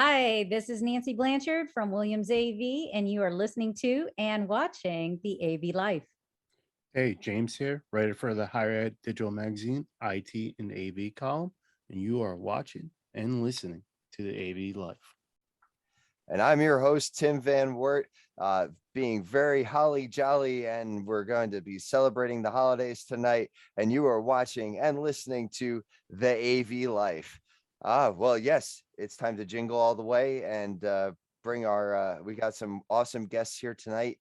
Hi, this is Nancy Blanchard from Williams AV, and you are listening to and watching the AV Life. Hey, James here, writer for the Higher Ed Digital Magazine, IT and AV column, and you are watching and listening to the AV Life. And I'm your host, Tim Van Wert, being very holly jolly, and we're going to be celebrating the holidays tonight. And you are watching and listening to the AV Life. Well, yes, it's time to jingle all the way and bring our, we got some awesome guests here tonight.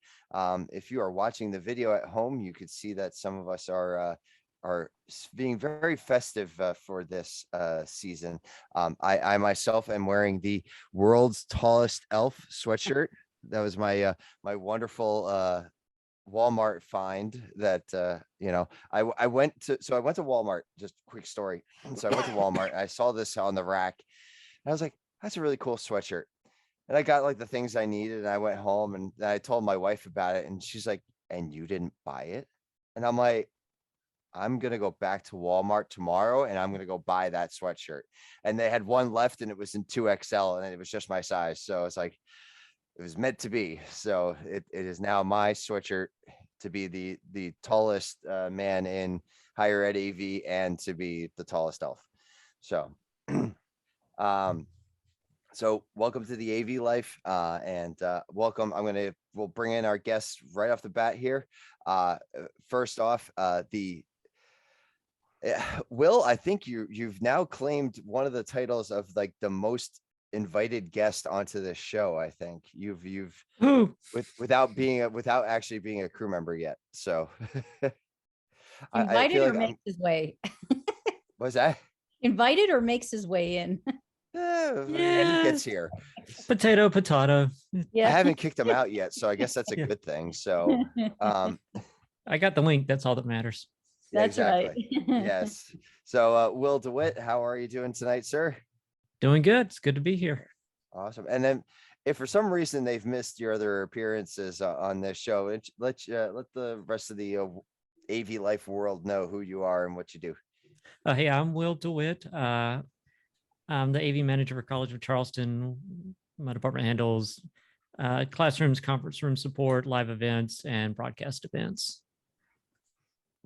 If you are watching the video at home, you could see that some of us are being very festive for this season. I myself am wearing the world's tallest elf sweatshirt. That was my my wonderful Walmart find that I went to Walmart. Just a quick story. So I went to Walmart. I saw this on the rack. And I was like, that's a really cool sweatshirt. And I got like the things I needed, and I went home and I told my wife about it, and she's like, and you didn't buy it? And I'm like, I'm going to go back to Walmart tomorrow and I'm going to go buy that sweatshirt. And they had one left and it was in 2XL and it was just my size. So it's like, it was meant to be. So it is now my sweatshirt to be the tallest man in higher ed AV and to be the tallest elf. So, so welcome to the AV Life and welcome. We'll bring in our guests right off the bat here. First off, Will, I think you've now claimed one of the titles of like the most invited guest onto this show. I think you've without actually being a crew member yet. So Invited I feel or like makes his way. What's that? Invited or makes his way in. He gets here. Potato. Yeah. I haven't kicked him out yet, so I guess that's a good thing. So I got the link. That's all that matters. That's right. Yes. So Will DeWitt, how are you doing tonight, sir? Doing good. It's good to be here. Awesome. And then if for some reason they've missed your other appearances on this show, let the rest of the AV Life world know who you are and what you do. Hey, I'm Will DeWitt. I'm the AV manager for College of Charleston. My department handles classrooms, conference room support, live events, and broadcast events.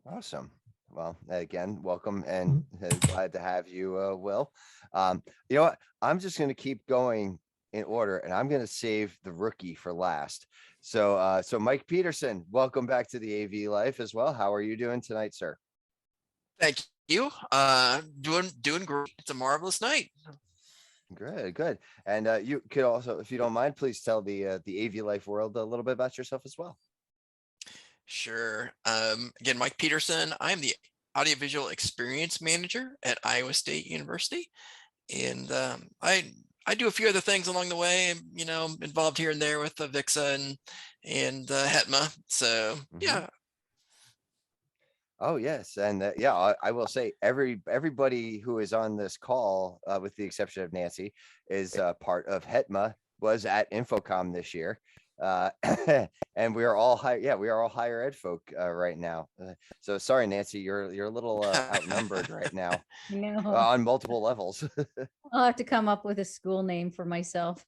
Awesome. Well, again, welcome and glad to have you, Will. You know what? I'm just going to keep going in order, and I'm going to save the rookie for last. So, so Mike Pederson, welcome back to the AV Life as well. How are you doing tonight, sir? Thank you. Doing great. It's a marvelous night. Good. And you could also, if you don't mind, please tell the AV Life world a little bit about yourself as well. Sure. Again, Mike Pederson. I'm the audiovisual experience manager at Iowa State University, and I do a few other things along the way. You know, involved here and there with the VIXA and HETMA. So yeah. Oh yes, and yeah, I will say everybody who is on this call, with the exception of Nancy, is part of HETMA. Was at Infocom this year. And we are all higher ed folk right now. So sorry, Nancy, you're a little outnumbered right now. No. On multiple levels. I'll have to come up with a school name for myself.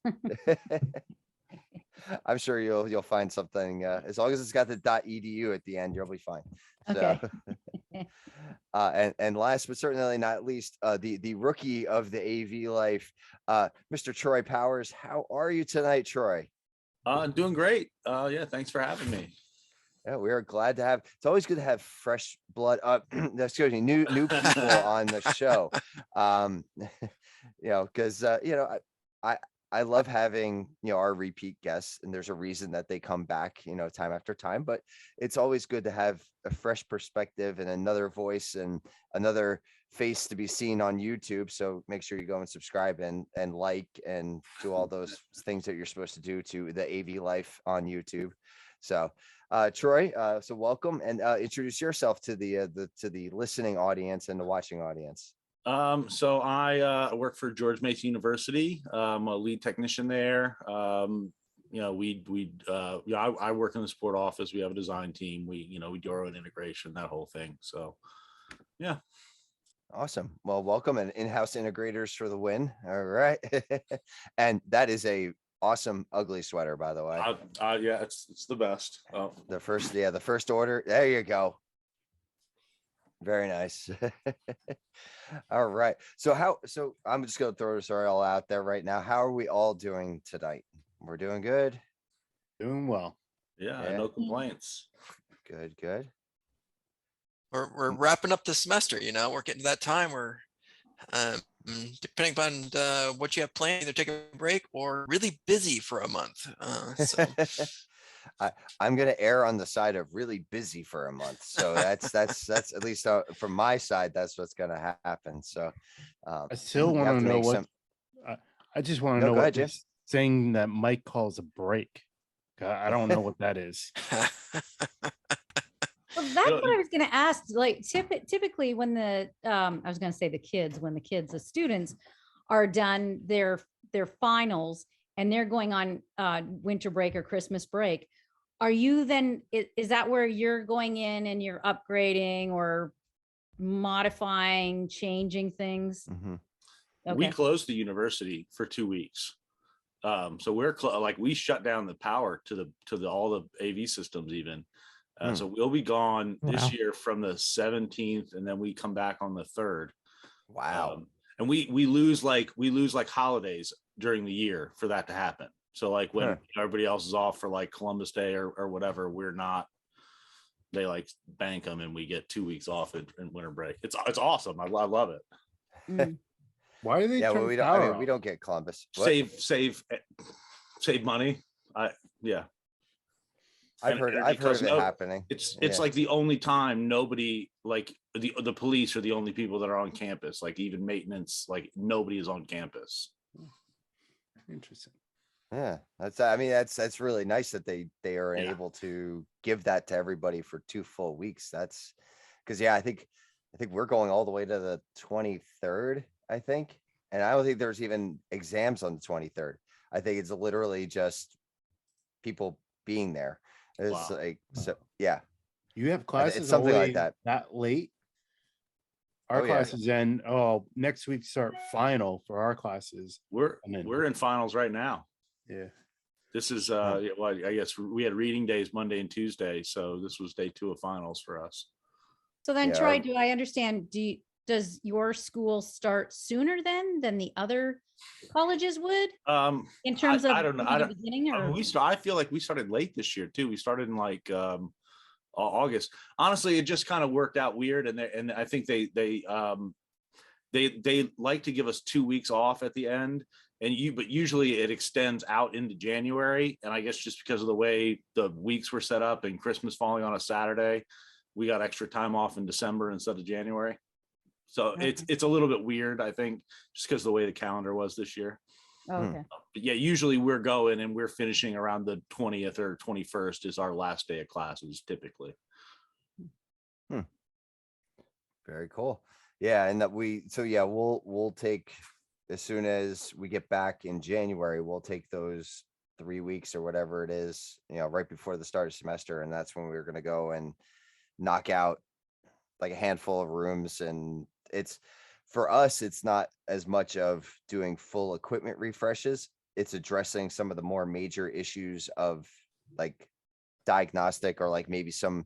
I'm sure you'll find something, as long as it's got the .edu at the end, you'll be fine. Okay. So, and last but certainly not least, the rookie of the AV Life, Mr. Troy Powers. How are you tonight, Troy? Doing great. Yeah, thanks for having me. Yeah, we are glad to have. It's always good to have fresh blood. Excuse me, new people on the show. You know, because I love having our repeat guests, and there's a reason that they come back time after time. But it's always good to have a fresh perspective and another voice and another face to be seen on YouTube. So make sure you go and subscribe and like and do all those things that you're supposed to do to the AV Life on YouTube. So Troy, so welcome, and introduce yourself to the listening audience and the watching audience. So I work for George Mason University. I'm a lead technician there. I work in the support office. We have a design team. We do our own integration, that whole thing. So yeah. Awesome. Well, welcome and in-house integrators for the win. All right. And that is a awesome ugly sweater, by the way. Yeah, it's the best. Oh, The first order. There you go. Very nice. All right. So I'm just gonna throw this all out there right now. How are we all doing tonight? We're doing good. Doing well. yeah, Yeah. no complaints. Good, good. We're wrapping up the semester, we're getting to that time where um, depending upon what you have planned, either take a break or really busy for a month. So I'm gonna err on the side of really busy for a month. So that's at least from my side, that's what's gonna happen. So I still you want have to to know make what. some. I just want to No, know go what ahead, Jim. this thing that Mike calls a break. I don't know what that is. Well, that's know, what I was going to ask. Like typically when the I was going to say when the kids, the students are done their finals and they're going on winter break or Christmas break, are you then is that where you're going in and you're upgrading or modifying, changing things? Mhm. We Okay. closed the university for 2 weeks. So we're like we shut down the power to all the AV systems even. So we'll be gone Wow. this year from the 17th, and then we come back on the 3rd. Wow. And we lose like holidays during the year for that to happen. So like when everybody else is off for like Columbus Day or whatever, we're not. They like bank them, and we get 2 weeks off in winter break. It's awesome. I love it. Mm. Why do they Yeah, well, turn we don't. I power mean, we off? don't get Columbus. What? Save money. Yeah. I've heard of it happening. It's like the only time nobody, like the police are the only people that are on campus. Like even maintenance, like nobody is on campus. Interesting. Yeah, that's really nice that they are Yeah. able to give that to everybody for 2 full weeks. That's because I think we're going all the way to the 23rd, I think. And I don't think there's even exams on the 23rd. I think it's literally just people being there. It's Wow. like, so yeah, You have it's classes something all like the way that. that late? Our Oh, yeah. classes end. Oh, next week start final for our classes. We're And then- in finals right now. Yeah. This is well, I guess we had reading days Monday and Tuesday, so this was day 2 of finals for us. So then, Yeah, Troy, do I understand? Does your school start sooner than the other colleges would in terms of I don't know. the beginning? Or I feel like we started late this year too. We started in like August. Honestly, it just kind of worked out weird, and I think they like to give us 2 weeks off at the end, but usually it extends out into January. And I guess just because of the way the weeks were set up and Christmas falling on a Saturday, we got extra time off in December instead of January. So Okay. it's a little bit weird, I think, just because of the way the calendar was this year. Oh, okay. But yeah, usually we're going and we're finishing around the 20th or 21st is our last day of classes typically. Very cool. Yeah, and we'll take, as soon as we get back in January, we'll take those 3 weeks or whatever it is, right before the start of semester, and that's when we're going to go and knock out like a handful of rooms. And it's, for us, it's not as much of doing full equipment refreshes. It's addressing some of the more major issues of like diagnostic, or like maybe some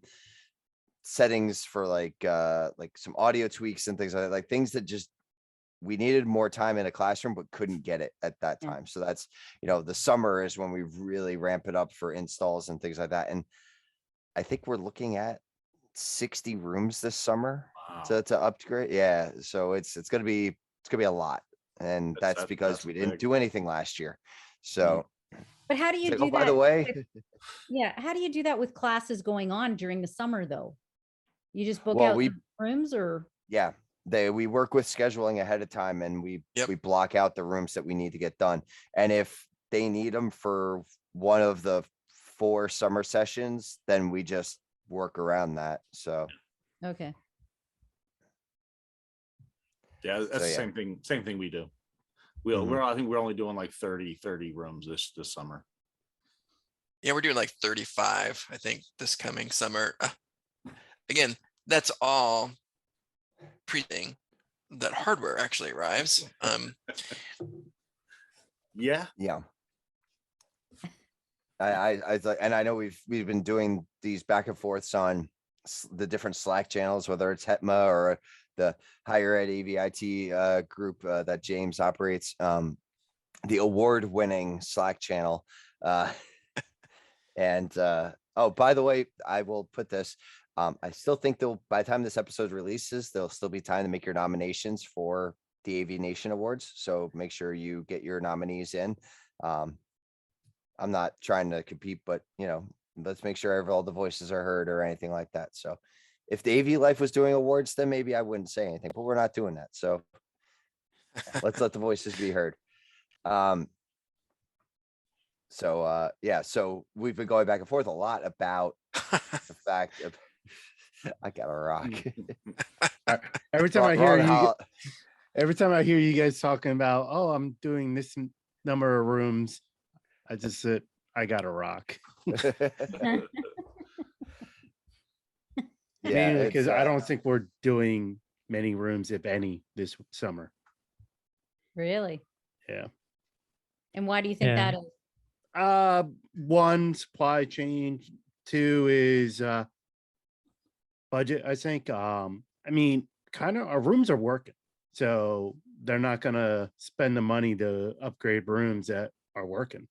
settings for like some audio tweaks and things like that, like things that just we needed more time in a classroom but couldn't get it at that Yeah. time. So that's, the summer is when we really ramp it up for installs and things like that. And I think we're looking at 60 rooms this summer Wow. to upgrade. Yeah, so it's gonna be a lot, and that's because we didn't big. do anything last year. So But how do you it's do like, that? by the way, Yeah, how do you do that with classes going on during the summer, though? You just book Well, out we- the rooms, or yeah, we work with scheduling ahead of time, and we block out the rooms that we need to get done. And if they need them for one of the 4 summer sessions, then we just work around that. So okay. Yeah, that's So, the yeah. same thing we do. Mhm. I think we're only doing like 30 rooms this summer. Yeah, we're doing like 35, I think, this coming summer. Again, that's all pre-thing. that hardware actually arrives. Yeah. Yeah. And I know we've been doing these back and forths on the different Slack channels, whether it's HETMA or the higher ed AVIT group that James operates, the award-winning Slack channel. And oh, by the way, I will put this. I still think by the time this episode releases, there'll still be time to make your nominations for the AV Nation Awards. So make sure you get your nominees in. I'm not trying to compete, but let's make sure all the voices are heard or anything like that. So if the AV Life was doing awards, then maybe I wouldn't say anything, but we're not doing that. So let's let the voices be heard. So yeah, so we've been going back and forth a lot about the fact of I got a rock. Every time I hear you guys talking about, oh, I'm doing this number of rooms, I just said I got a rock. Yeah, because I don't think we're doing many rooms, if any, this summer. Really? Yeah. And why do you think Yeah. that is? One, supply chain. Two is budget, I think. I mean, kind of our rooms are working, so they're not gonna spend the money to upgrade rooms that are working.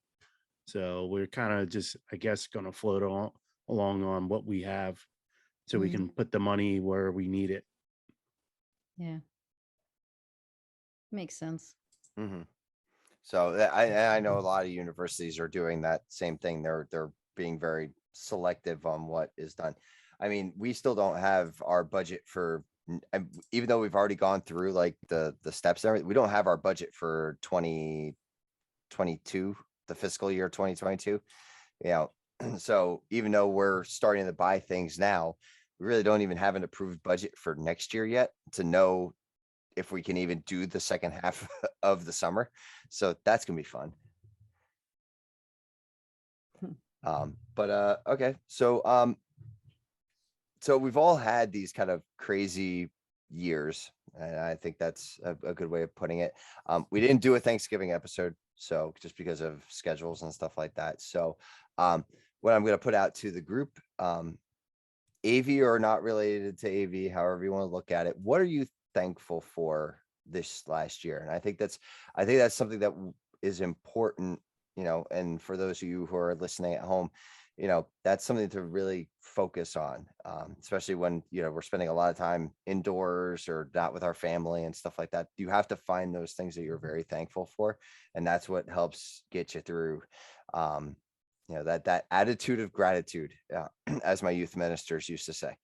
So we're kind of just, I guess, gonna float along on what we have, so we can put the money where we need it. Yeah. Makes sense. Mhm. So I know a lot of universities are doing that same thing. They're being very selective on what is done. I mean, we still don't have our budget for, even though we've already gone through like the steps and everything, we don't have our budget for 2022, the fiscal year 2022. So even though we're starting to buy things now, we really don't even have an approved budget for next year yet to know if we can even do the second half of the summer. So that's gonna be fun. Okay. So we've all had these kind of crazy years, and I think that's a good way of putting it. We didn't do a Thanksgiving episode, so just because of schedules and stuff like that. So what I'm going to put out to the group, AV or not related to AV, however you want to look at it, what are you thankful for this last year? And I think that's something that is important, and for those of you who are listening at home, that's something to really focus on, especially when, we're spending a lot of time indoors or not with our family and stuff like that. You have to find those things that you're very thankful for. And that's what helps get you through, that attitude of gratitude, as my youth ministers used to say.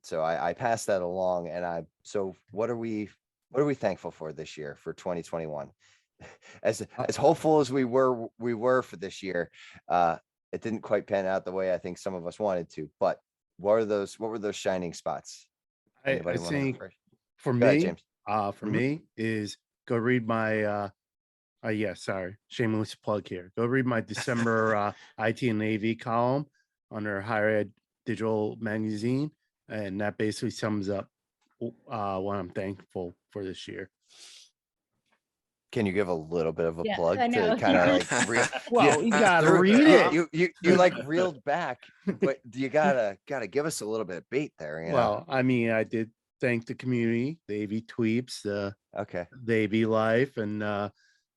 So I passed that along, and so what are we thankful for this year, for 2021? As hopeful as we were for this year, it didn't quite pan out the way I think some of us wanted to, but what were those shining spots? I Anybody wanna go think first? for Go ahead, me, James. for me is go read my yeah, sorry, shameless plug here. Go read my December IT and AV column under Higher Ed Digital Magazine, and that basically sums up what I'm thankful for this year. Can you give a little bit of a Yeah, plug I know, to kind of yeah. like Well, you gotta through- read it. you like reeled back, but you gotta give us a little bit of bait there, Well, I mean, I did thank the community, the AV Tweeps, the Okay. AV Life, and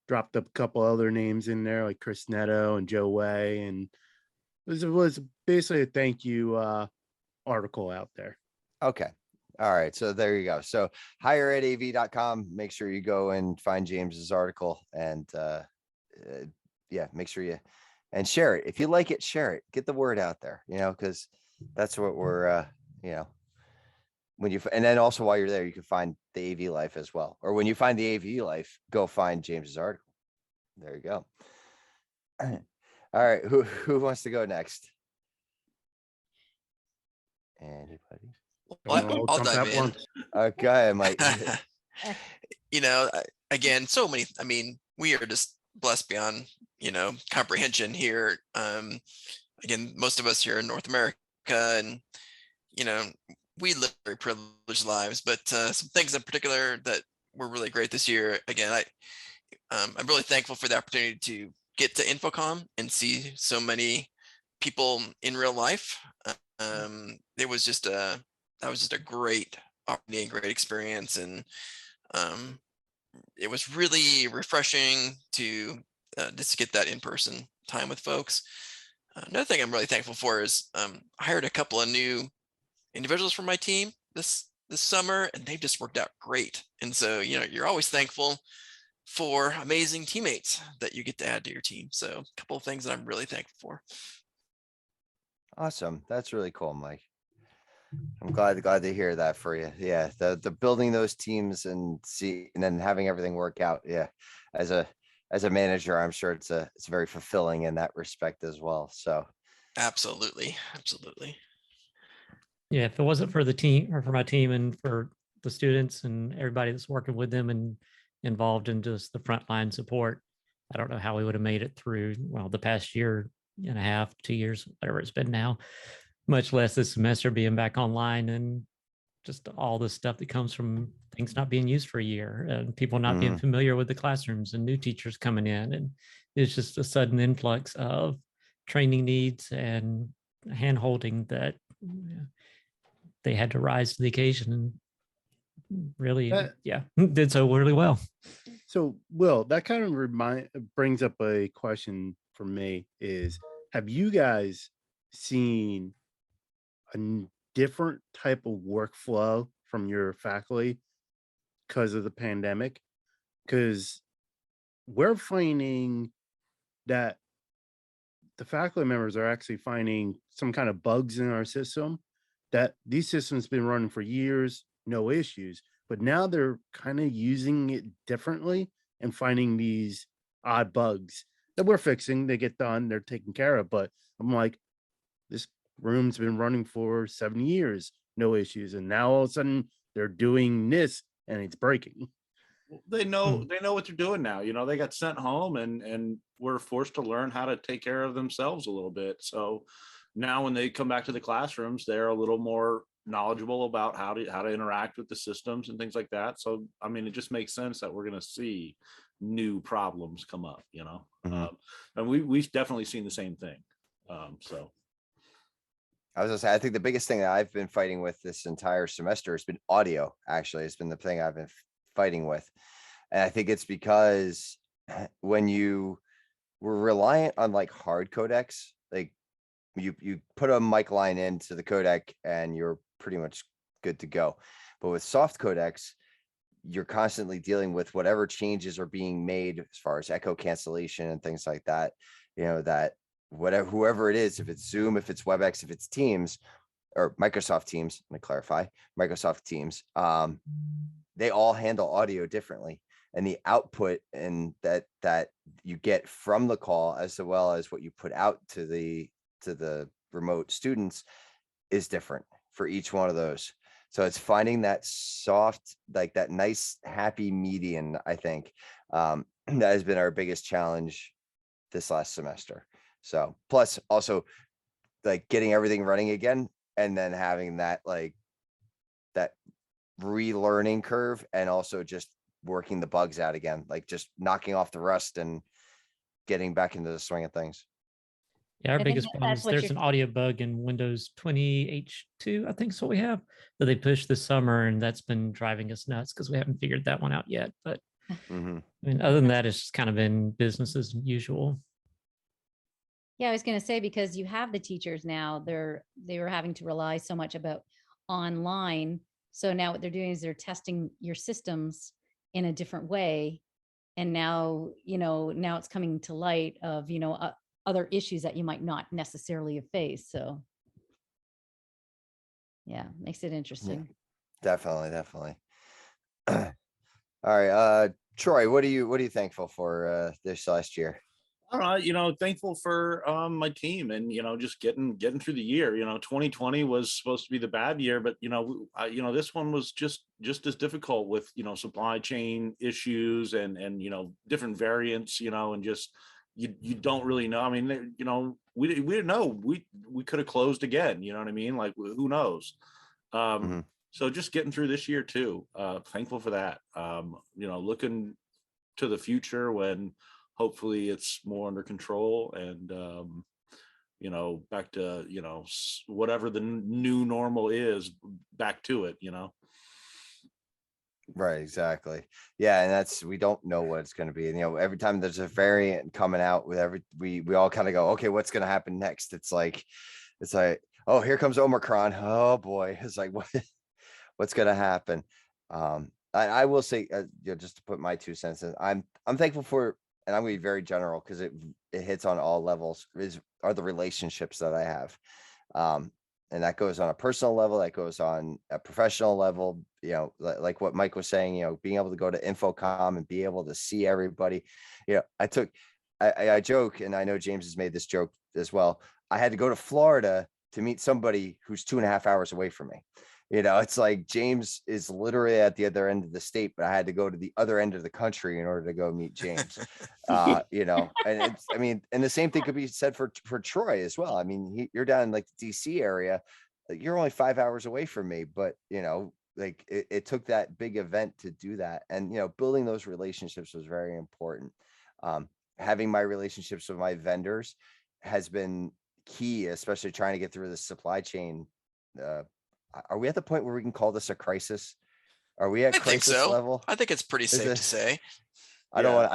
dropped a couple other names in there like Chris Netto and Joe Way, and it was basically a thank you article out there. Okay. All right. So there you go. So higheredav.com. Make sure you go and find James's article, and yeah, make sure you and share it. If you like it, share it. Get the word out there, because that's what we're, and then also while you're there, you can find the AV Life as well. Or when you find the AV Life, go find James's article. There you go. All right. Who wants to go next? Anybody? Well, I'll dive in. Okay, Mike. Again, so many. I mean, we are just blessed beyond comprehension here. Again, most of us here in North America, and we live very privileged lives, but some things in particular that were really great this year. Again, I'm really thankful for the opportunity to get to InfoComm and see so many people in real life. It was just that was just a great opportunity and great experience, and um, it was really refreshing to just get that in-person time with folks. Another thing I'm really thankful for is I hired a couple of new individuals from my team this summer, and they've just worked out great. And so, you're always thankful for amazing teammates that you get to add to your team. So a couple of things that I'm really thankful for. Awesome. That's really cool, Mike. I'm glad to hear that for you. Yeah, the building those teams and then having everything work out. Yeah, as a manager, I'm sure it's very fulfilling in that respect as well. So Absolutely. Yeah, if it wasn't for the team or for my team and for the students and everybody that's working with them and involved in just the frontline support, I don't know how we would have made it through, well, the past year and a half, 2 years, whatever it's been now, much less this semester being back online and just all the stuff that comes from things not being used for a year and people not being familiar with the classrooms and new teachers coming in. And it's just a sudden influx of training needs and hand holding that they had to rise to the occasion and really, did so really well. So, Will, that kind of brings up a question for me is, have you guys seen a different type of workflow from your faculty because of the pandemic? Because we're finding that the faculty members are actually finding some kind of bugs in our system, that these systems been running for years, no issues, but now they're kind of using it differently and finding these odd bugs that we're fixing. They get done, they're taken care of. But I'm like, this room's been running for 7 years, no issues. And now all of a sudden they're doing this and it's breaking. They know what they're doing now. They got sent home and were forced to learn how to take care of themselves a little bit. So now when they come back to the classrooms, they're a little more knowledgeable about how to interact with the systems and things like that. So I mean, it just makes sense that we're going to see new problems come up, and we've definitely seen the same thing. So I was gonna say, I think the biggest thing that I've been fighting with this entire semester has been audio. Actually, it's been the thing I've been fighting with. And I think it's because when you were reliant on like hard codecs, like you put a mic line into the codec and you're pretty much good to go. But with soft codecs, you're constantly dealing with whatever changes are being made as far as echo cancellation and things like that, that whoever it is, if it's Zoom, if it's WebEx, if it's Teams or Microsoft Teams, let me clarify, Microsoft Teams, they all handle audio differently, and the output and that you get from the call as well as what you put out to the remote students is different for each one of those. So it's finding that soft, like that nice happy median, I think, that has been our biggest challenge this last semester. So plus also like getting everything running again and then having that like that relearning curve and also just working the bugs out again, like just knocking off the rust and getting back into the swing of things. Yeah, our I think biggest problem that's is what there's you're- an audio bug in Windows 20 H2, I think is what we have, that they pushed this summer, and that's been driving us nuts because we haven't figured that one out yet. But I mean, other than that, it's just kind of been business as usual. Yeah, I was going to say, because you have the teachers now, they were having to rely so much about online. So now what they're doing is they're testing your systems in a different way. And now, now it's coming to light of, other issues that you might not necessarily have faced. So yeah, makes it interesting. Definitely. All right. Troy, what are you thankful for this last year? I don't know, thankful for my team and just getting through the year. 2020 was supposed to be the bad year, but this one was just as difficult with supply chain issues and different variants, and just you don't really know. I mean, we didn't know we could have closed again. You know what I mean? Like, who knows? Mhm. So just getting through this year too. Thankful for that. Looking to the future when hopefully it's more under control and back to whatever the new normal is, back to it. Right, exactly. Yeah, and we don't know what it's going to be. Every time there's a variant coming out with we all kind of go, okay, what's going to happen next? It's like, oh, here comes Omicron. Oh boy, it's like what's going to happen? I will say, just to put my 2 cents in, I'm thankful for, and I'm going to be very general because it hits on all levels. Are the relationships that I have. And that goes on a personal level, that goes on a professional level, like what Mike was saying, being able to go to Infocom and be able to see everybody. I joke, and I know James has made this joke as well. I had to go to Florida to meet somebody who's 2.5 hours away from me. It's like James is literally at the other end of the state, but I had to go to the other end of the country in order to go meet James. And and the same thing could be said for Troy as well. I mean, you're down in like the DC area, like you're only 5 hours away from me, but like it took that big event to do that. And, building those relationships was very important. Having my relationships with my vendors has been key, especially trying to get through the supply chain. Are we at the point where we can call this a crisis? Are we at I think crisis so. level? I think it's pretty safe to say. I don't want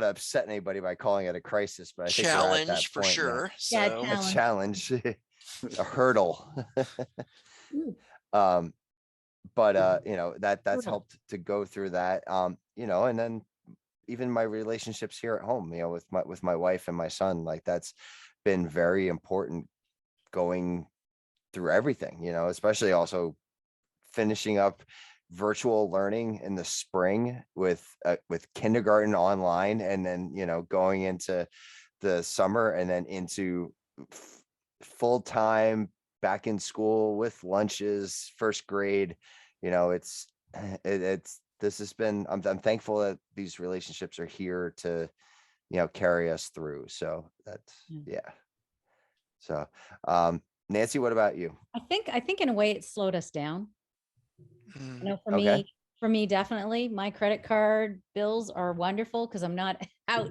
to upset anybody by calling it a crisis, but I think we're at that Challenge for point sure. Yeah, So now. A challenge, a hurdle. But that's helped to go through that. And then even my relationships here at home, with my wife and my son, like that's been very important going through everything, especially also finishing up virtual learning in the spring with kindergarten online, and then going into the summer, and then into full time back in school with lunches, first grade. This has been, I'm thankful that these relationships are here to carry us through. So that's yeah. So Nancy, what about you? I think in a way it slowed us down. For Okay. me, definitely my credit card bills are wonderful because I'm not out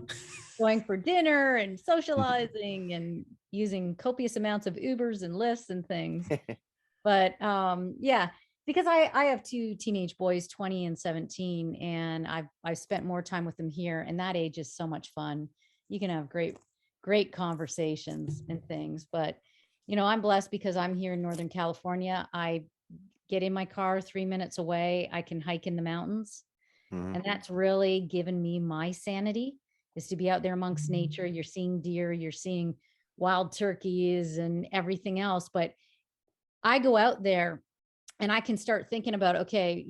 going for dinner and socializing and using copious amounts of Ubers and Lyfts and things. But yeah, because I have 2 teenage boys, 20 and 17, and I've spent more time with them here, and that age is so much fun. You can have great conversations and things. But I'm blessed because I'm here in Northern California. I get in my car 3 minutes away. I can hike in the mountains. Mhm. And that's really given me my sanity, is to be out there amongst nature. You're seeing deer, you're seeing wild turkeys and everything else. But I go out there and I can start thinking about, okay,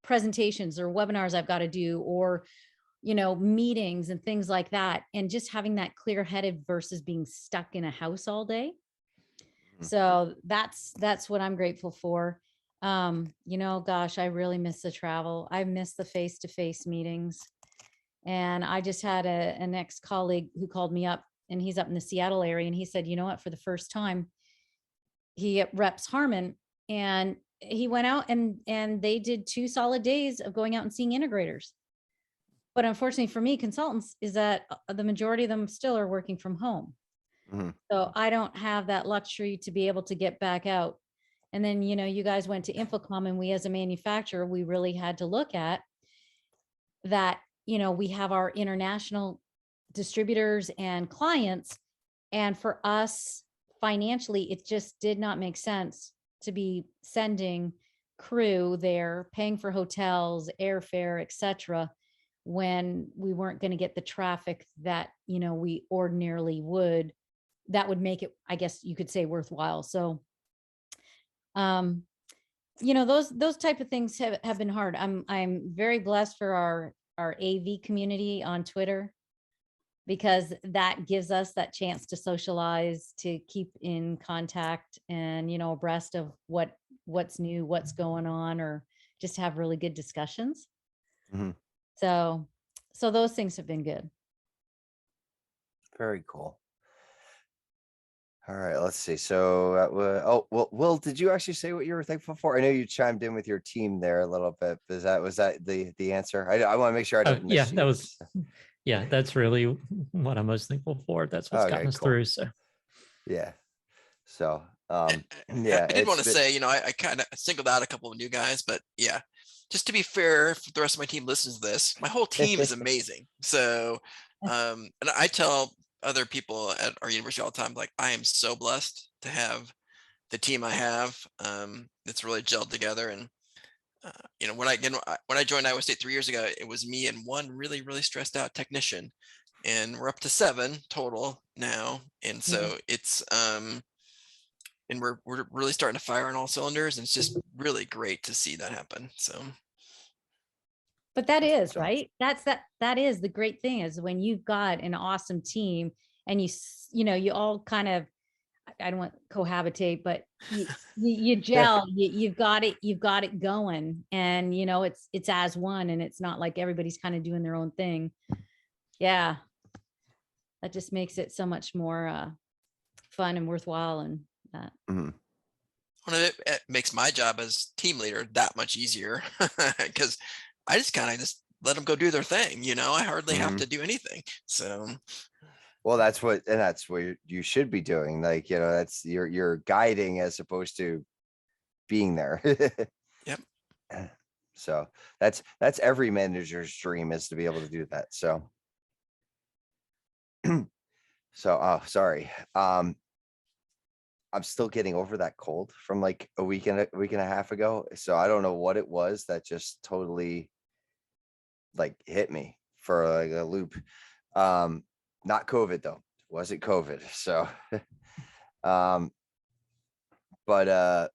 presentations or webinars I've got to do, or, meetings and things like that. And just having that clear headed versus being stuck in a house all day. So that's what I'm grateful for. Gosh, I really miss the travel. I miss the face-to-face meetings. And I just had an ex-colleague who called me up, and he's up in the Seattle area. And he said, you know what, for the first time, he reps Harmon, and he went out and they did 2 solid days of going out and seeing integrators. But unfortunately for me, consultants, is that the majority of them still are working from home. Mhm. So I don't have that luxury to be able to get back out. And then, you guys went to Infocom, and we as a manufacturer, we really had to look at that. We have our international distributors and clients. And for us financially, it just did not make sense to be sending crew there, paying for hotels, airfare, etc., when we weren't going to get the traffic that, we ordinarily would. That would make it, I guess you could say, worthwhile. So, those type of things have been hard. I'm very blessed for our AV community on Twitter, because that gives us that chance to socialize, to keep in contact, and abreast of what's new, what's going on, or just have really good discussions. Mhm. So those things have been good. Very cool. All right, let's see. So, oh, well, Will, did you actually say what you were thankful for? I know you chimed in with your team there a little bit. Was that the answer? I want to make sure I Oh, didn't yeah, miss you. that was, yeah, that's really what I'm most thankful for. That's what's gotten Okay, us cool. through. So Yeah. So, I yeah, did want it's to say, you know, I kind of singled out a couple of new guys, but yeah, just to be fair, if the rest of my team listens to this, my whole team is amazing. So, and I tell other people at our university all the time, like, I am so blessed to have the team I have. It's really gelled together. And, you know, when I joined Iowa State 3 years ago, it was me and one really, really stressed out technician, and we're up to 7 total now. And so it's, and we're really starting to fire on all cylinders, and it's just really great to see that happen. So But that is so, right. That is the great thing, is when you've got an awesome team and you know, you all kind of, I don't want cohabitate, but you gel, you've got it going, and you know, it's as one, and it's not like everybody's kind of doing their own thing. Yeah. That just makes it so much more fun and worthwhile, and that. mhm. one of it makes my job as team leader that much easier, because I just kind of just let them go do their thing. You know, I hardly have to do anything. So Well, that's what you should be doing. Like, you know, that's you're guiding as opposed to being there. yep. So that's every manager's dream, is to be able to do that. So, oh, sorry. I'm still getting over that cold from like a week and a half ago. So I don't know what it was that just totally like hit me for like a loop. Not COVID though. Wasn't COVID. So, but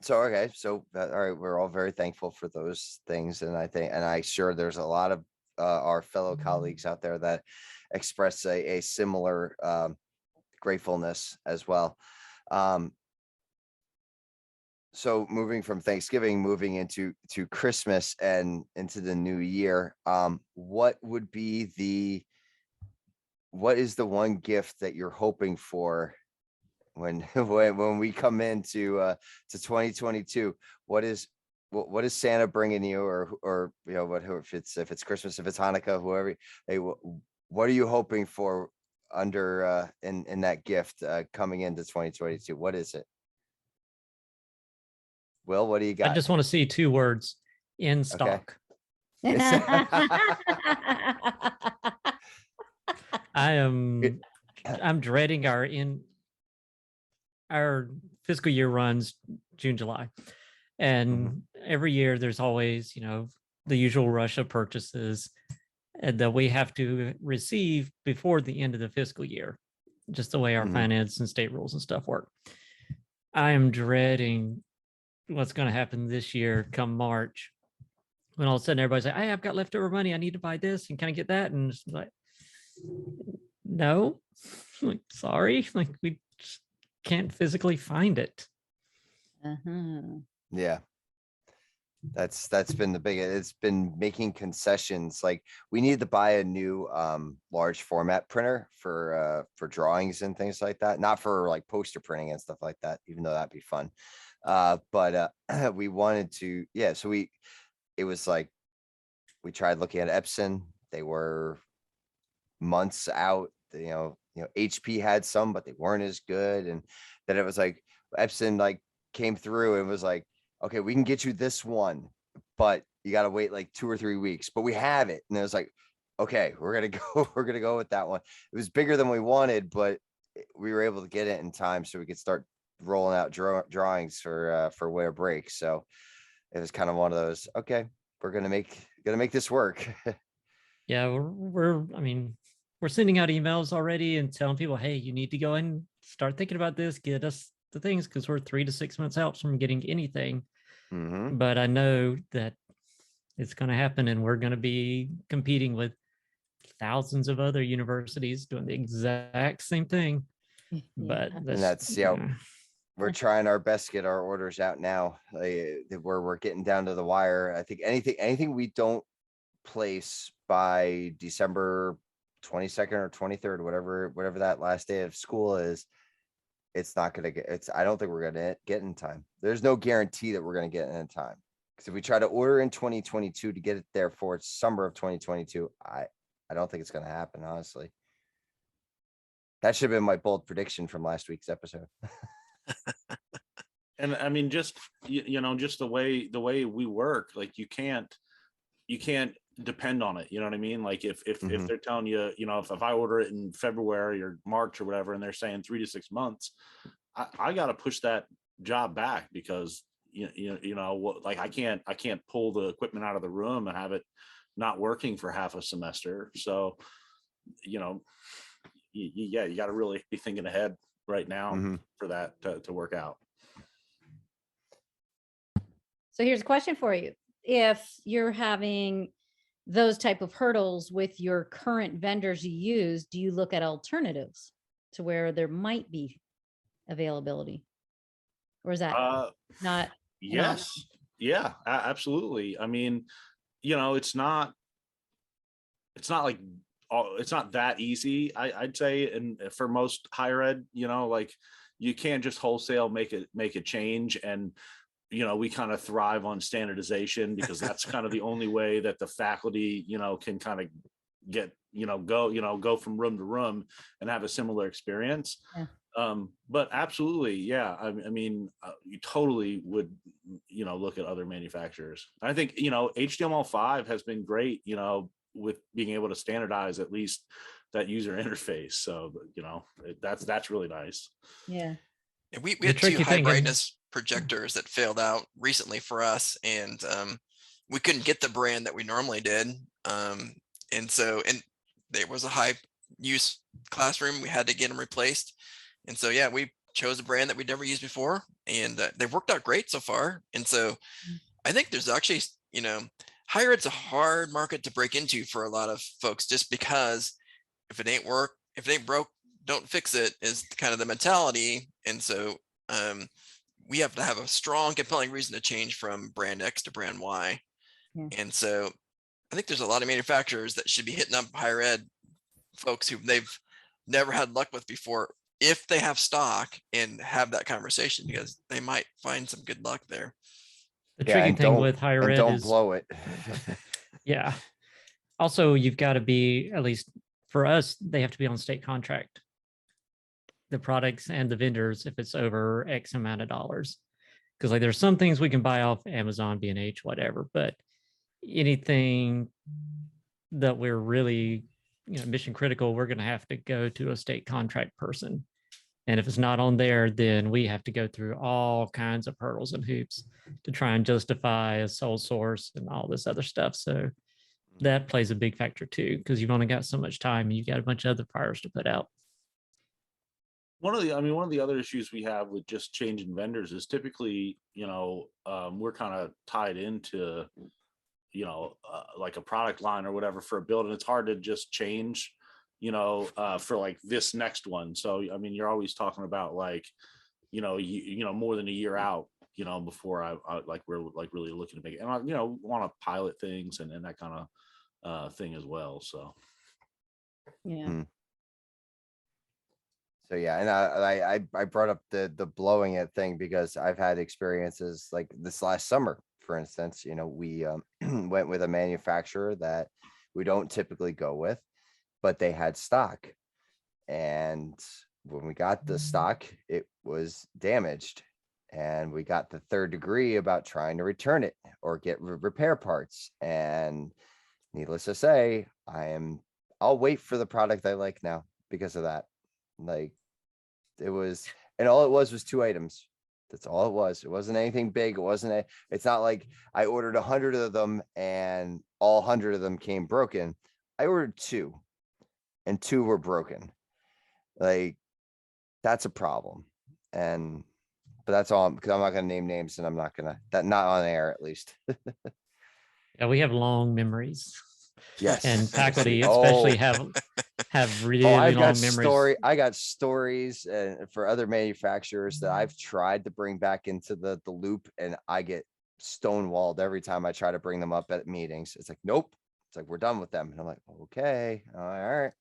so okay, so all right, we're all very thankful for those things, and I sure there's a lot of our fellow colleagues out there that express a similar gratefulness as well. Um, so moving from Thanksgiving, moving into Christmas and into the new year, what is the one gift that you're hoping for when when we come into to 2022? What is Santa bringing you, or you know, what, if it's Christmas, if it's Hanukkah, whoever, hey, what are you hoping for under in that gift coming into 2022? What is it? Will, what do you I got? just want to see 2 words: in Okay. stock. It- I'm dreading our fiscal year runs June, July. And every year there's always, you know, the usual rush of purchases that we have to receive before the end of the fiscal year, just the way our finance and state rules and stuff work. I am dreading what's going to happen this year come March, when all of a sudden everybody's like, hey, I've got leftover money, I need to buy this, and can I get that? And it's like, no, like, sorry, like, we just can't physically find it. Yeah, that's been the biggest. It's been making concessions. Like, we need to buy a new large format printer for drawings and things like that, not for like poster printing and stuff like that, even though that'd be fun. But we wanted to, yeah, so it was like we tried looking at Epson. They were months out. You know, HP had some, but they weren't as good. And then it was like Epson like came through and was like, okay, we can get you this one, but you got to wait like 2 or 3 weeks, but we have it. And it was like, okay, we're going to go with that one. It was bigger than we wanted, but we were able to get it in time so we could start rolling out drawings for winter break. So it was kind of one of those, okay, we're going to make this work. Yeah, I mean, we're sending out emails already and telling people, hey, you need to go and start thinking about this, get us the things, because we're 3 to 6 months out from getting anything. But I know that it's going to happen, and we're going to be competing with thousands of other universities doing the exact same thing. But And that's, we're trying our best to get our orders out now. We're getting down to the wire. I think anything we don't place by December 22nd or 23rd, whatever that last day of school is, it's not going to get, I don't think we're going to get in time. There's no guarantee that we're going to get in time. Because if we try to order in 2022 to get it there for summer of 2022, I don't think it's going to happen, honestly. That should have been my bold prediction from last week's episode. And I mean, just, just the way we work, like you can't depend on it. You know what I mean? Like if they're telling you, if I order it in February or March or whatever, and they're saying 3 to 6 months, I got to push that job back because, like I can't pull the equipment out of the room and have it not working for half a semester. So, you got to really be thinking ahead right now for that to work out. So here's a question for you. If you're having those type of hurdles with your current vendors you use, do you look at alternatives to where there might be availability? Or is that not? Yes. Yeah, absolutely. I mean, it's not like, it's not that easy. I'd say, and for most higher ed, like you can't just wholesale make a change. And we kind of thrive on standardization because that's kind of the only way that the faculty, can kind of get, go from room to room and have a similar experience. Yeah. But absolutely, yeah. I mean, you totally would, look at other manufacturers. I think, HTML5 has been great, with being able to standardize at least that user interface. So, that's really nice. Yeah. And we had 2 high brightness projectors that failed out recently for us, and we couldn't get the brand that we normally did. And there was a high use classroom. We had to get them replaced. And so, yeah, we chose a brand that we'd never used before, and they've worked out great so far. And so I think there's actually, higher ed's a hard market to break into for a lot of folks, just because if it ain't broke, don't fix it is kind of the mentality. And so we have to have a strong, compelling reason to change from brand X to brand Y. Yeah. And so I think there's a lot of manufacturers that should be hitting up higher ed folks who they've never had luck with before, if they have stock, and have that conversation, because they might find some good luck there. The tricky thing with higher ed don't is blow it. yeah. Also, you've got to be, at least for us, they have to be on state contract. The products and the vendors, if it's over X amount of dollars. Because like there's some things we can buy off Amazon, B&H, whatever, but anything that we're really, mission critical, we're going to have to go to a state contract person. And if it's not on there, then we have to go through all kinds of hurdles and hoops to try and justify a sole source and all this other stuff. So that plays a big factor too, because you've only got so much time and you've got a bunch of other fires to put out. One of the other issues we have with just changing vendors is typically, we're kind of tied into, like a product line or whatever for a build, and it's hard to just change, for like this next one. So, I mean, you're always talking about like, more than a year out, before I like, we're like really looking to make it, and I, want to pilot things and that kind of thing as well. So, Yeah. So yeah, and I brought up the blowing it thing because I've had experiences like this last summer, for instance. We went with a manufacturer that we don't typically go with, but they had stock, and when we got the stock, it was damaged, and we got the third degree about trying to return it or get repair parts. And needless to say, I'll wait for the product I like now because of that. Like and all it was 2 items. That's all it was. It wasn't anything big. It's not like I ordered 100 of them and all 100 of them came broken. I ordered 2 and 2 were broken. Like, that's a problem. But that's all, because I'm not going to name names, and I'm not going to, not on air at least. Yeah, we have long memories. Yes. And faculty especially have really I've long got memories. I got stories for other manufacturers that I've tried to bring back into the loop, and I get stonewalled every time I try to bring them up at meetings. It's like, nope. It's like, we're done with them. And I'm like, okay, all right.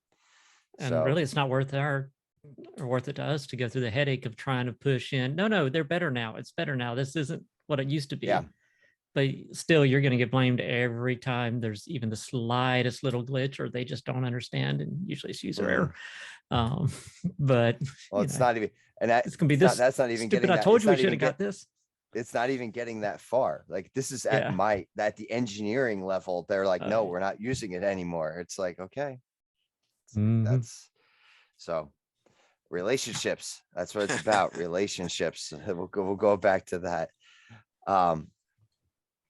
And So really, it's not worth it to us to go through the headache of trying to push in. No, they're better now. It's better now. This isn't what it used to be. Yeah. But still, you're going to get blamed every time there's even the slightest little glitch, or they just don't understand. And usually it's user error. But well, it's not even, and it's going to be this. that's not even stupid. getting I that. told It's you we not should even have got this. It's not even getting that far. Like this is Yeah. at the engineering level. They're like, no, yeah. we're not using it anymore. It's like, okay, Mhm. that's so relationships. That's what it's about. Relationships. We'll go back to that.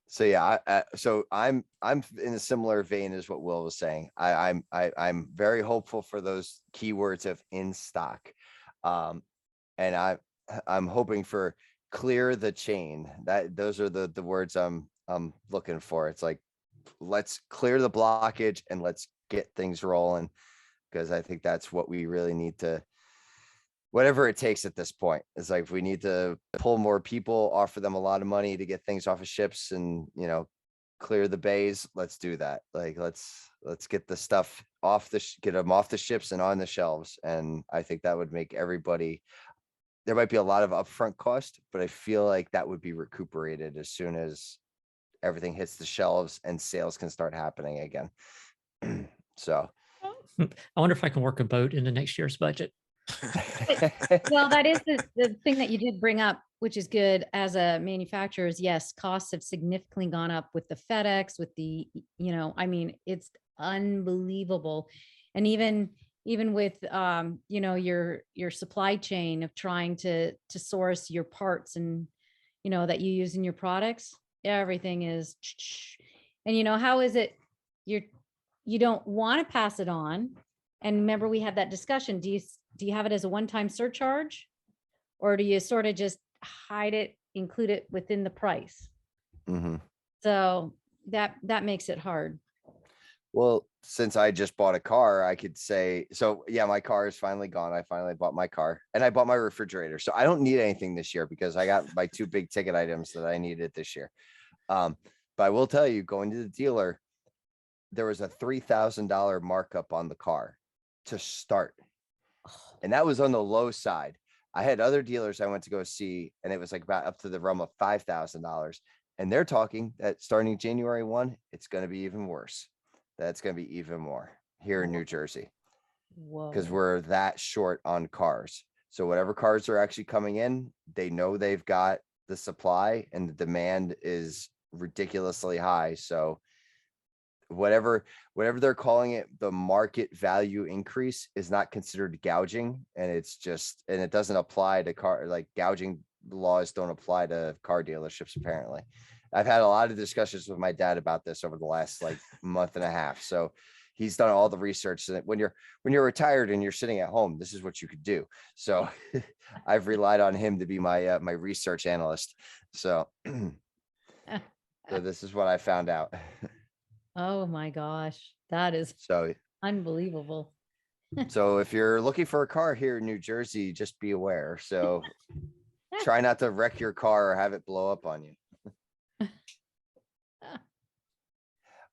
So yeah, so I'm in a similar vein as what Will was saying. I'm very hopeful for those keywords of in stock. And I'm hoping for clear the chain. Those are the words I'm looking for. It's like, let's clear the blockage and let's get things rolling, because I think that's what we really need to, whatever it takes at this point. It's like, if we need to pull more people, offer them a lot of money to get things off of ships and, clear the bays, let's do that. Like, let's get the stuff get them off the ships and on the shelves. And I think that would make everybody, there might be a lot of upfront cost, but I feel like that would be recuperated as soon as everything hits the shelves and sales can start happening again. So I wonder if I can work a boat into next year's budget. Well, that is the thing that you did bring up, which is good as a manufacturer, is yes, costs have significantly gone up with the FedEx, with the, I mean, it's unbelievable. And even with, your supply chain of trying to source your parts and, that you use in your products, everything is, and how is it you don't want to pass it on. And remember, we had that discussion. Do you have it as a one-time surcharge, or do you sort of just hide it, include it within the price? mm-hmm. So that makes it hard. Well, since I just bought a car, I could say, so yeah, my car is finally gone. I finally bought my car and I bought my refrigerator. So I don't need anything this year because I got my 2 big ticket items that I needed this year. But I will tell you, going to the dealer, there was a $3,000 markup on the car to start. And that was on the low side. I had other dealers I went to go see, and it was like about up to the realm of $5,000. And they're talking that starting January 1, it's going to be even worse. That's going to be even more here in New Jersey, because we're that short on cars. So whatever cars are actually coming in, they know they've got the supply and the demand is ridiculously high. So whatever they're calling it, the market value increase is not considered gouging. And it's just, and it doesn't apply to car, like gouging laws don't apply to car dealerships. Apparently. I've had a lot of discussions with my dad about this over the last like month and a half. So he's done all the research that when you're retired and you're sitting at home, this is what you could do. So I've relied on him to be my my research analyst. So this is what I found out. Oh my gosh, that is So unbelievable. So if you're looking for a car here in New Jersey, just be aware. So try not to wreck your car or have it blow up on you.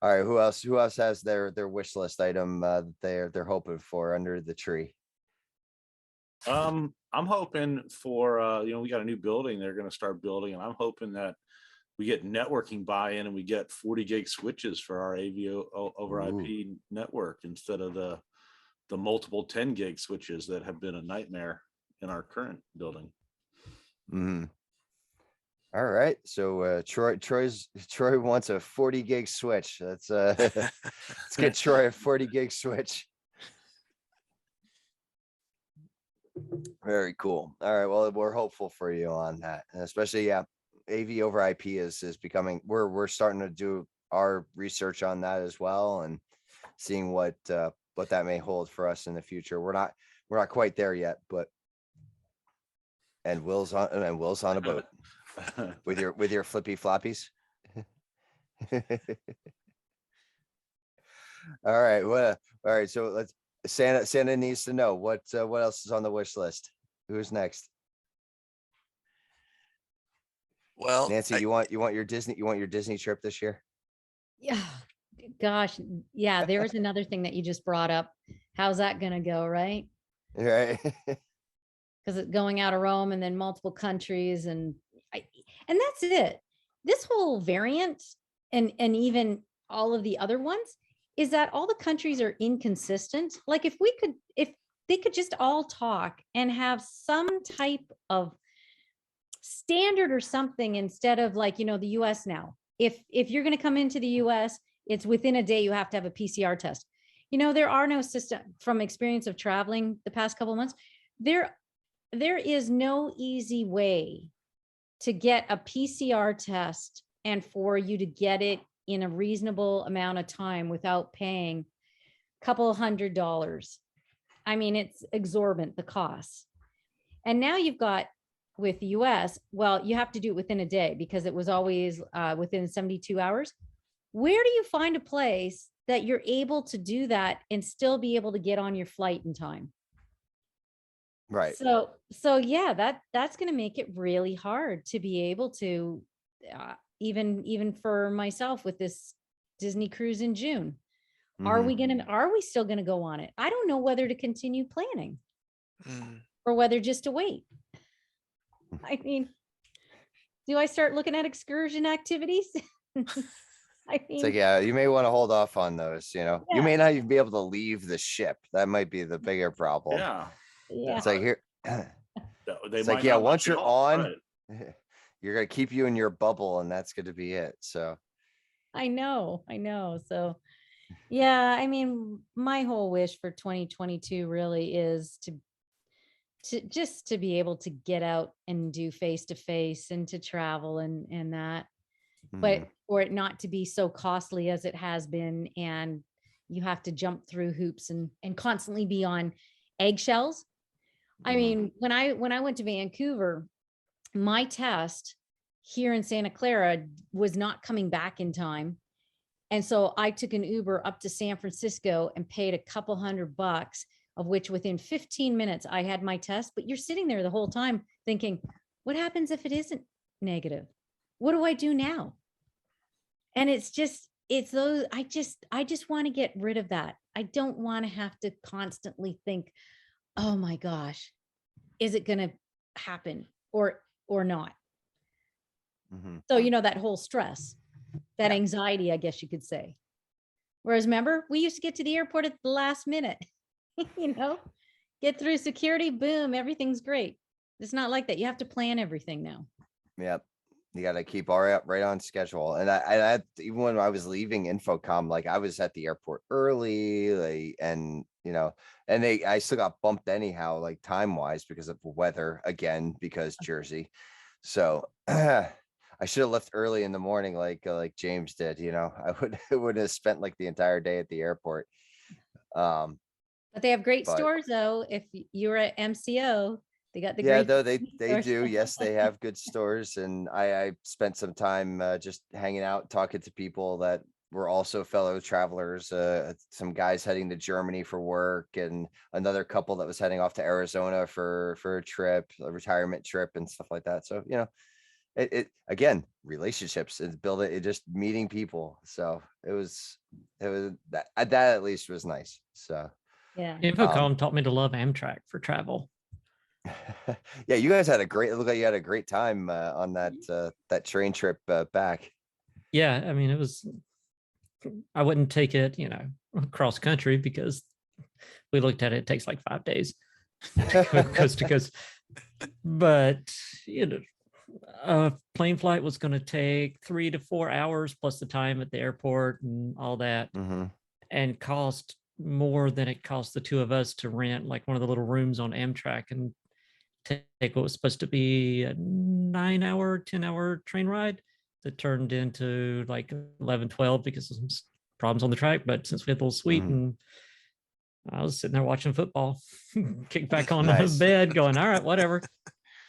All right, who else has their wish list item they're hoping for under the tree? I'm hoping for we got a new building they're going to start building, and I'm hoping that we get networking buy-in and we get 40 gig switches for our AV over IP network instead of the multiple 10 gig switches that have been a nightmare in our current building. Mm-hmm. All right, so Troy wants a 40 gig switch. That's let's get Troy a 40 gig switch. Very cool. All right, well, we're hopeful for you on that, and especially AV over IP is becoming. We're starting to do our research on that as well, and seeing what that may hold for us in the future. We're not quite there yet, but and Will's on a boat. with your flippy floppies. All right. All right. So let's Santa needs to know what else is on the wish list. Who's next? Well, Nancy, you want your Disney trip this year? Yeah, Gosh, yeah, there was another thing that you just brought up. How's that going to go, right? Right. Because it's going out of Rome and then multiple countries, and that's it. This whole variant and even all of the other ones is that all the countries are inconsistent. Like if they could just all talk and have some type of standard or something, instead of like, the US now. If you're going to come into the US, it's within a day you have to have a PCR test. There are no system, from experience of traveling the past couple of months, there is no easy way to get a PCR test and for you to get it in a reasonable amount of time without paying a couple $100. I mean, it's exorbitant, the costs. And now you've got, with the US, well, you have to do it within a day because it was always within 72 hours. Where do you find a place that you're able to do that and still be able to get on your flight in time? Right. So yeah, that's going to make it really hard to be able to, even for myself with this Disney cruise in June. Are we still going to go on it? I don't know whether to continue planning or whether just to wait. I mean, do I start looking at excursion activities? I It's like, mean, yeah, you may want to hold off on those, you Yeah. may not even be able to leave the ship. That might be the bigger problem. Yeah. yeah, It's like here, They it's might like, yeah, not let once you you're off, on, right. you're gonna keep you in your bubble, and that's gonna be it. So I know. So yeah, I mean, my whole wish for 2022 really is to just to be able to get out and do face to face and to travel and that, but for it not to be so costly as it has been, and you have to jump through hoops and constantly be on eggshells. I mean, when I went to Vancouver, my test here in Santa Clara was not coming back in time. And so I took an Uber up to San Francisco and paid a couple $100, of which within 15 minutes I had my test. But you're sitting there the whole time thinking, what happens if it isn't negative? What do I do now? And it's those, I just want to get rid of that. I don't want to have to constantly think, oh my gosh, is it going to happen or not? So, that whole stress, that anxiety, I guess you could say. Whereas remember, we used to get to the airport at the last minute, get through security, boom, everything's great. It's not like that. You have to plan everything now. Yep. You got to keep right on schedule. And I even when I was leaving Infocom, like I was at the airport early, like, and I still got bumped anyhow, like time wise, because of the weather again, because Jersey. So I should have left early in the morning, like James did. I would have spent like the entire day at the airport. But they have great stores, though. If you were at MCO, they got the great. Though they do. Yes, they have good stores, and I spent some time just hanging out, talking to people that were also fellow travelers. Some guys heading to Germany for work, and another couple that was heading off to Arizona for a trip, a retirement trip, and stuff like that. So it again, relationships, it's building it, just meeting people. So it was that at least was nice. So yeah, Infocom taught me to love Amtrak for travel. Yeah, you guys had it looked like you had a great time on that train trip back. Yeah, I mean, I wouldn't take it, cross country, because we looked at it, it takes like 5 days coast to coast. But a plane flight was going to take 3 to 4 hours plus the time at the airport and all that, and cost more than it cost the two of us to rent like one of the little rooms on Amtrak and take what was supposed to be a 9-hour, 10-hour train ride that turned into like 11, 12 because of some problems on the track. But since we had a little suite, and I was sitting there watching football, kicked back on the bed going, all right, whatever.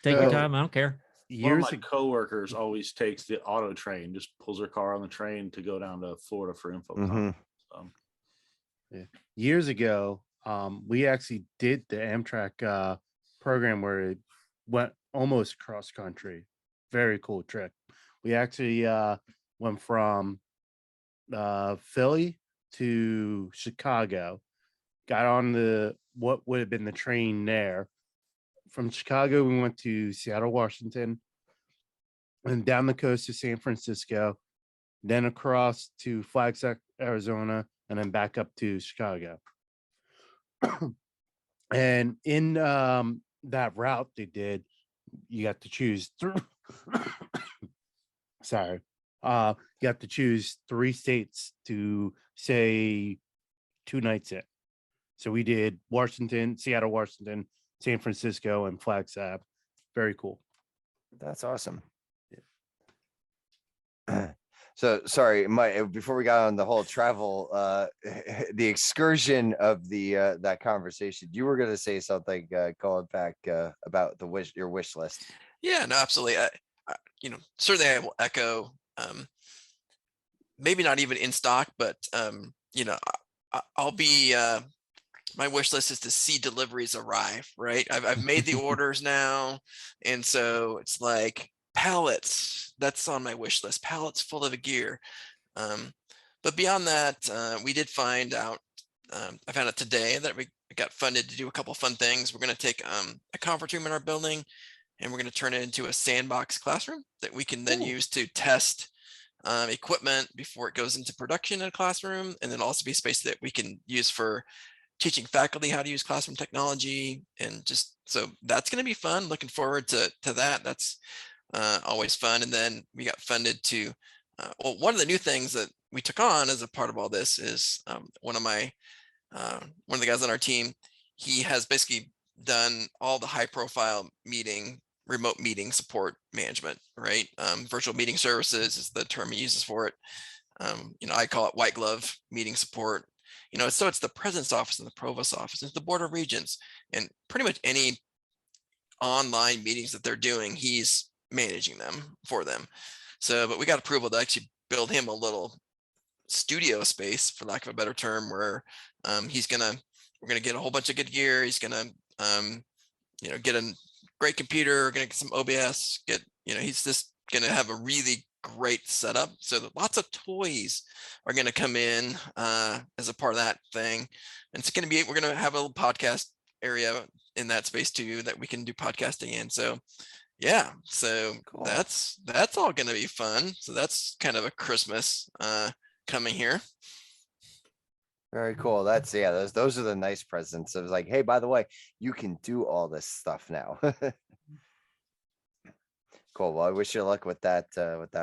Take your time. I don't care. One of my coworkers always takes the auto train, just pulls her car on the train to go down to Florida for Infocom. Yeah. Years ago, we actually did the Amtrak program where it went almost cross country. Very cool trip. We actually went from Philly to Chicago. Got on the what would have been the train there. From Chicago, we went to Seattle, Washington, and down the coast to San Francisco, then across to Flagstaff, Arizona, and then back up to Chicago. And in that route they did, you got to choose sorry. You have to choose 3 states to say 2 nights in. So we did Washington, Seattle, Washington, San Francisco, and Flagstaff. Very cool. That's awesome. So sorry, Mike, before we got on the whole travel, the excursion of the that conversation, you were going to say something going back about your wish list. Yeah, no, absolutely. Certainly I will echo, maybe not even in stock, but I'll be my wish list is to see deliveries arrive, right? I've made the orders now. And so it's like pallets, that's on my wish list, pallets full of gear. But beyond that, we did find out, I found out today that we got funded to do a couple fun things. We're going to take a conference room in our building, and we're going to turn it into a sandbox classroom that we can then use to test equipment before it goes into production in a classroom, and then also be a space that we can use for teaching faculty how to use classroom technology. And just so that's going to be fun. Looking forward to that. That's always fun. And then we got funded to well, one of the new things that we took on as a part of all this is one of the guys on our team, he has basically done all the high profile remote meeting support management, right? Virtual meeting services is the term he uses for it. I call it white glove meeting support. So it's the president's office and the provost's office, it's the board of regents, and pretty much any online meetings that they're doing, he's managing them for them. So, but we got approval to actually build him a little studio space, for lack of a better term, where we're gonna get a whole bunch of good gear. He's gonna get a great computer, gonna get some OBS, he's just gonna have a really great setup. So that lots of toys are gonna come in as a part of that thing. And it's we're gonna have a little podcast area in that space too, that we can do podcasting in. So yeah, so cool. That's all gonna be fun. So that's kind of a Christmas coming here. Very cool. Those are the nice presents. It was like, hey, by the way, you can do all this stuff now. Cool. Well, I wish you luck with that,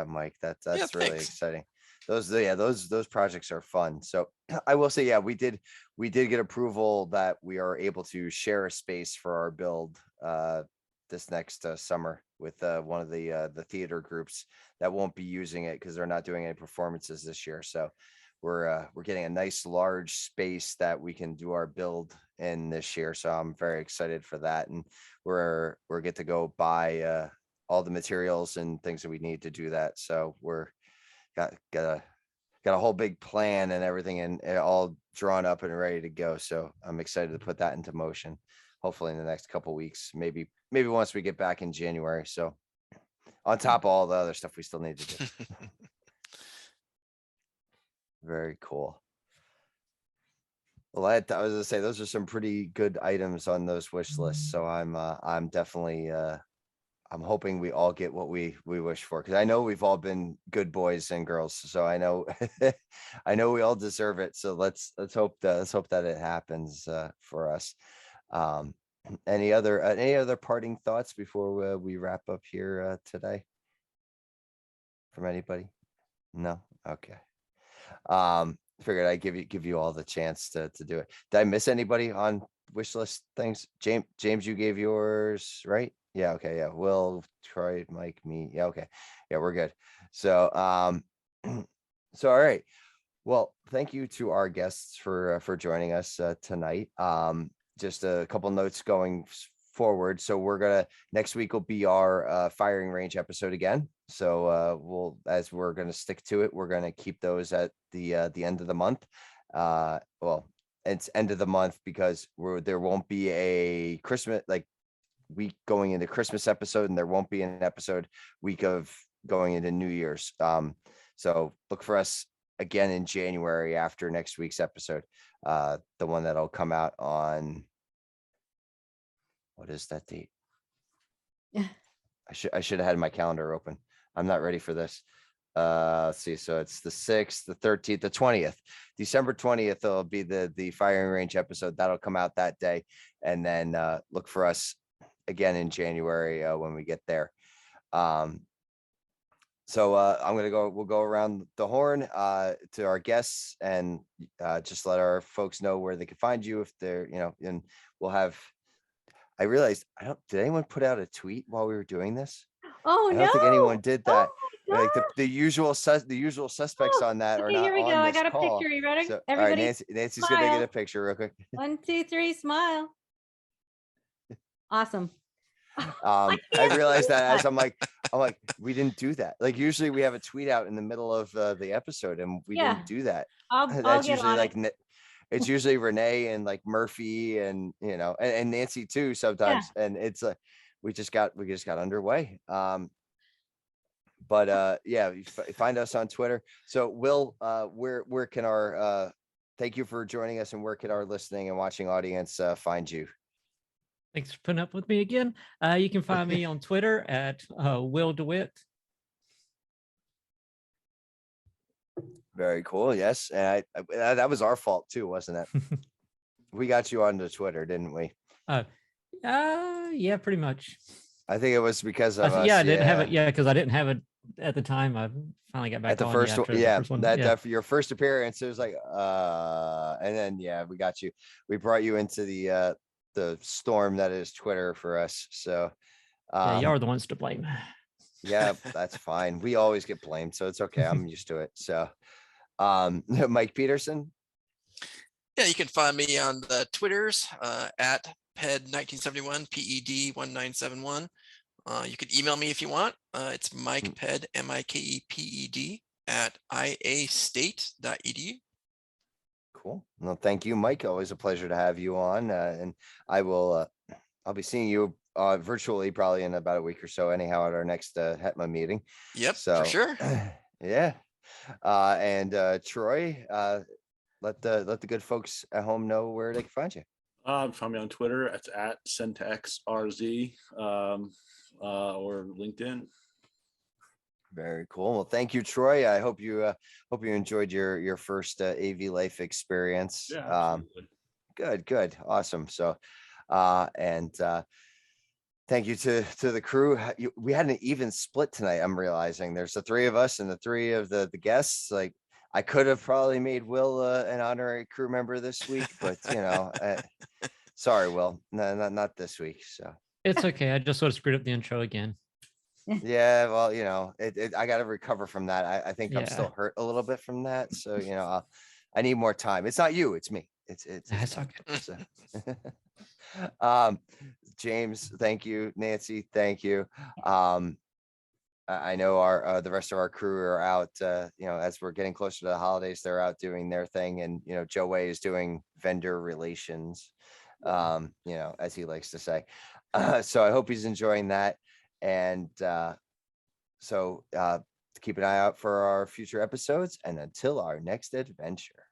Mike. That's really exciting. Those projects are fun. So I will say, yeah, we did get approval that we are able to share a space for our build this next summer with one of the theater groups that won't be using it because they're not doing any performances this year. So we're getting a nice large space that we can do our build in this year. So I'm very excited for that, and we're get to go buy all the materials and things that we need to do that. So we're got a whole big plan and everything, and all drawn up and ready to go. So I'm excited to put that into motion, hopefully in the next couple of weeks, maybe once we get back in January. So on top of all the other stuff we still need to do. Very cool. Well, I was gonna say those are some pretty good items on those wish lists. So I'm definitely I'm hoping we all get what we wish for, because I know we've all been good boys and girls. So I know we all deserve it. So let's hope that it happens for us. Any other parting thoughts before we wrap up here today from anybody? No. Okay. Figured I'd give you all the chance to do it. Did I miss anybody on wish list things? James, you gave yours, right? Yeah. Okay. Yeah. Will, Troy, Mike, me. Yeah. Okay. Yeah, we're good. So, all right. Well, thank you to our guests for joining us tonight. Just a couple notes going forward. So next week will be our firing range episode again. So as we're going to stick to it, we're going to keep those at the end of the month. Well, it's end of the month because there won't be a Christmas week going into Christmas episode, and there won't be an episode week of going into New Year's. So look for us again in January after next week's episode. The one that'll come out on, what is that date? Yeah. I should have had my calendar open. I'm not ready for this. Let's see. So it's the 6th, the 13th, the 20th, December 20th. Will be the firing range episode that'll come out that day. And then look for us again in January when we get there. So we'll go around the horn to our guests and just let our folks know where they can find you if they're, and we'll have, I realized, did anyone put out a tweet while we were doing this? Oh, I no. don't think anyone did that. Oh, Like the usual suspects on that are okay, not here we on go. I this got a call. picture. You ready? So, all right, Everybody, Nancy's gonna get smile. a picture real quick. 1, 2, 3, smile. Awesome. I realized that as I'm like, we didn't do that. Like usually we have a tweet out in the middle of the episode, and we Yeah. didn't do that. I'll That's get usually on like it. it's usually Renee and like Murphy and and Nancy too sometimes. And it's like we just got underway. But yeah, find us on Twitter. So Will, where can our thank you for joining us, and where can our listening and watching audience find you? Thanks for putting up with me again. You can find me on Twitter at Will DeWitt. Very cool. Yes, and that was our fault too, wasn't it? We got you onto Twitter, didn't we? Yeah, pretty much. I think it was because of us. Yeah, I didn't have it. Yeah, because I didn't have it at the time. I finally got back at the on first one. after the Yeah, first one. your first appearance. It was like, and then we got you. We brought you into the storm that is Twitter for us. So yeah, you are the ones to blame. Yeah, that's fine. We always get blamed, so it's okay. I'm used to it. So Mike Pederson. Yeah, you can find me on the Twitters at PED1971, PED1971. You can email me if you want. It's Mike Ped, MIKEPED at iastate.edu. Cool. Well, thank you, Mike. Always a pleasure to have you on. And I'll be seeing you virtually probably in about a week or so anyhow at our next HETMA meeting. Yep, so for sure. Yeah. And Troy, let the good folks at home know where they can find you. Find me on Twitter. It's at SentexRZ or LinkedIn. Very cool. Well, thank you, Troy. I hope you enjoyed your first AV Life experience. Yeah, good, awesome. So, thank you to the crew. We had an even split tonight. I'm realizing there's the three of us and the three of the guests. Like I could have probably made Will an honorary crew member this week, but sorry, Will, no, not this week. So it's okay. I just sort of screwed up the intro again. Yeah, well, I got to recover from that. I think I'm still hurt a little bit from that. So, I need more time. It's not you, it's me. It's That's okay. So. James, thank you. Nancy, thank you. I know the rest of our crew are out, as we're getting closer to the holidays, they're out doing their thing. And, Joe Way is doing vendor relations, as he likes to say. So I hope he's enjoying that. And so keep an eye out for our future episodes, and until our next adventure.